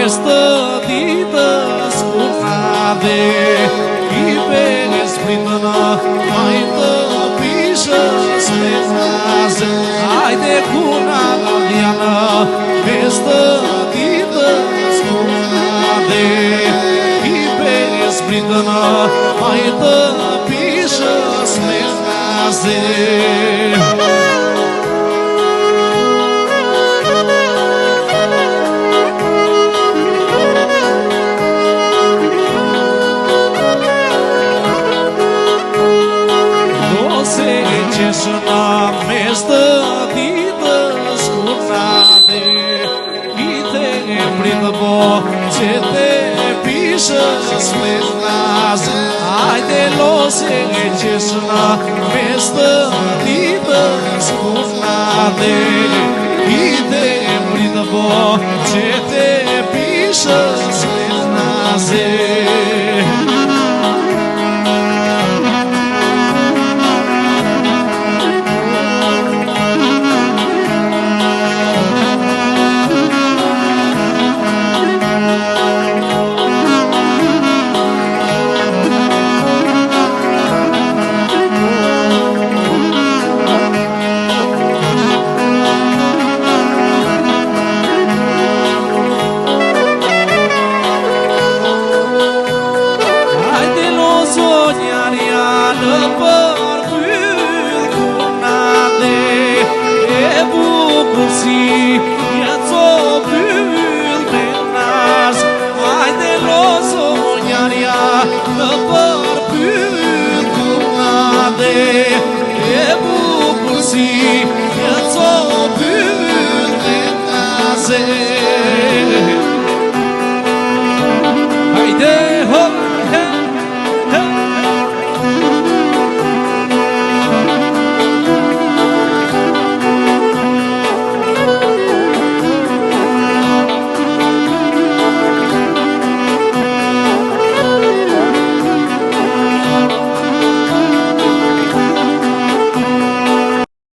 Vestădită scurnade, Ibe splităna, mai tăpișă speznaze, Haide cu nagaliana, vestădită scurnade, Ibe splităna, mai tăpișă speznaze. Češna mestădită scurnade, Ite pridăbo ce te pișă speznaze, Haide lose češna mestădită scurnade, Ite pridăbo ce te pișă speznaze. See